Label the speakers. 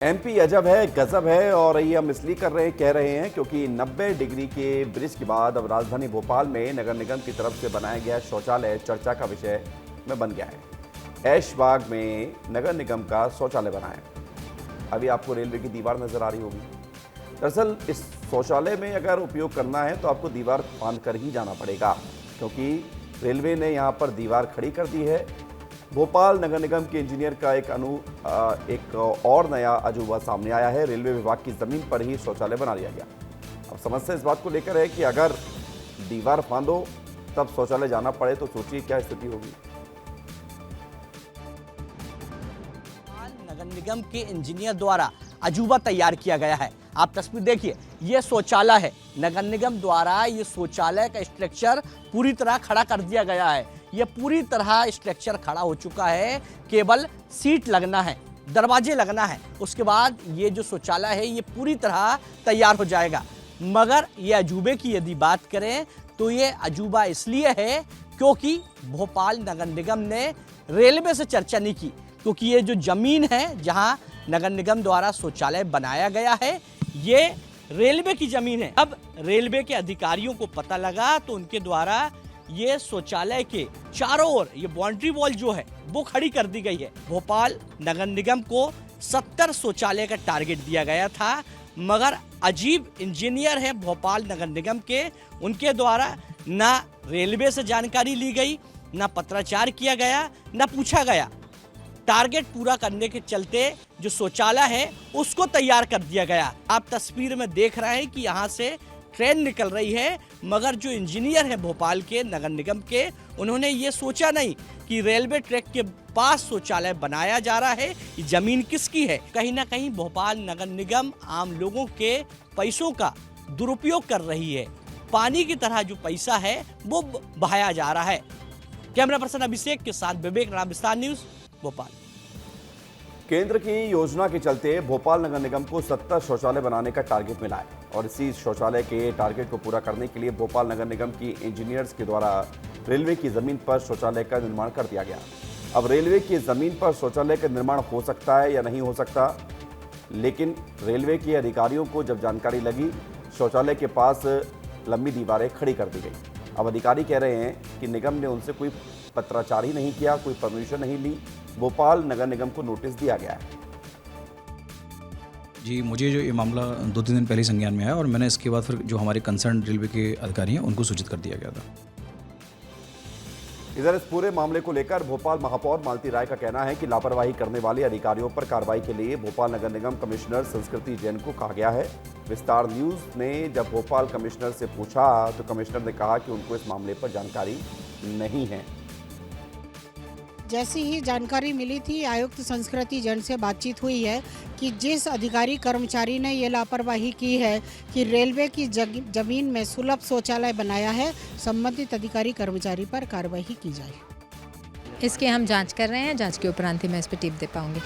Speaker 1: MP अजब है, गजब है। और ये हम इसलिए कह रहे हैं क्योंकि 90 डिग्री के ब्रिज के बाद अब राजधानी भोपाल में नगर निगम की तरफ से बनाया गया शौचालय चर्चा का विषय में बन गया है। ऐशबाग में नगर निगम का शौचालय बना है। अभी आपको रेलवे की दीवार नजर आ रही होगी। दरअसल इस शौचालय में अगर उपयोग करना है तो आपको दीवार फांद कर ही जाना पड़ेगा, क्योंकि रेलवे ने यहाँ पर दीवार खड़ी कर दी है। भोपाल नगर निगम के इंजीनियर का एक और नया अजूबा सामने आया है। रेलवे विभाग की जमीन पर ही शौचालय बना दिया गया। अब समस्या इस बात को लेकर है कि अगर दीवार फांदो तब शौचालय जाना पड़े तो सोचिए क्या स्थिति होगी।
Speaker 2: नगर निगम के इंजीनियर द्वारा अजूबा तैयार किया गया है। आप तस्वीर देखिए, ये शौचालय है। नगर निगम द्वारा ये शौचालय का स्ट्रक्चर पूरी तरह खड़ा कर दिया गया है। ये पूरी तरह स्ट्रक्चर खड़ा हो चुका है, केवल सीट लगना है, दरवाजे लगना है, उसके बाद ये जो शौचालय है ये पूरी तरह तैयार हो जाएगा। मगर ये अजूबे की यदि बात करें तो ये अजूबा इसलिए है क्योंकि भोपाल नगर निगम ने रेलवे से चर्चा नहीं की, क्योंकि ये जो जमीन है जहां नगर निगम द्वारा शौचालय बनाया गया है ये रेलवे की जमीन है। अब रेलवे के अधिकारियों को पता लगा तो उनके द्वारा ये शौचालय के चारों ओर ये बाउंड्री वॉल जो है वो खड़ी कर दी गई है। भोपाल नगर निगम को 70 शौचालय का टारगेट दिया गया था, मगर अजीब इंजीनियर है भोपाल नगर निगम के, उनके द्वारा ना रेलवे से जानकारी ली गई, ना पत्राचार किया गया, ना पूछा गया। टारगेट पूरा करने के चलते जो शौचालय है उसको तैयार कर दिया गया। आप तस्वीर में देख रहे हैं कि यहाँ से ट्रेन निकल रही है, मगर जो इंजीनियर है भोपाल के नगर निगम के, उन्होंने ये सोचा नहीं कि रेलवे ट्रैक के पास शौचालय बनाया जा रहा है, ये जमीन किसकी है। कहीं ना कहीं भोपाल नगर निगम आम लोगों के पैसों का दुरुपयोग कर रही है। पानी की तरह जो पैसा है वो बहाया जा रहा है। कैमरा पर्सन अभिषेक के साथ विवेक राम, विस्तार न्यूज, भोपाल।
Speaker 1: केंद्र की योजना के चलते भोपाल नगर निगम को 70 शौचालय बनाने का टारगेट मिला है और इसी शौचालय के टारगेट को पूरा करने के लिए भोपाल नगर निगम की इंजीनियर्स के द्वारा रेलवे की जमीन पर शौचालय का निर्माण कर दिया गया। अब रेलवे की जमीन पर शौचालय का निर्माण हो सकता है या नहीं हो सकता, लेकिन रेलवे के अधिकारियों को जब जानकारी लगी, शौचालय के पास लंबी दीवारें खड़ी कर दी गई। अब अधिकारी कह रहे हैं कि निगम ने उनसे कोई पत्राचार ही नहीं किया, कोई परमिशन नहीं ली। भोपाल नगर निगम को नोटिस दिया गया है।
Speaker 3: जी, मुझे जो ये मामला 2-3 दिन पहले संज्ञान में आया और मैंने इसके बाद फिर जो हमारे कंसर्न रेलवे के अधिकारी हैं उनको सूचित कर दिया गया था।
Speaker 1: इधर इस पूरे मामले को लेकर भोपाल महापौर मालती राय का कहना है कि लापरवाही करने वाले अधिकारियों पर कार्रवाई के लिए भोपाल नगर निगम कमिश्नर संस्कृति जैन को कहा गया है। विस्तार न्यूज ने जब भोपाल कमिश्नर से पूछा तो कमिश्नर ने कहा कि उनको इस मामले पर जानकारी नहीं है।
Speaker 4: जैसी ही जानकारी मिली थी, आयुक्त संस्कृति जैन से बातचीत हुई है कि जिस अधिकारी कर्मचारी ने ये लापरवाही की है कि रेलवे की जमीन में सुलभ शौचालय बनाया है, संबंधित अधिकारी कर्मचारी पर कार्रवाई की जाए।
Speaker 5: इसकी हम जांच कर रहे हैं। जांच के उपरांत ही मैं इस पर टिप दे पाऊंगी।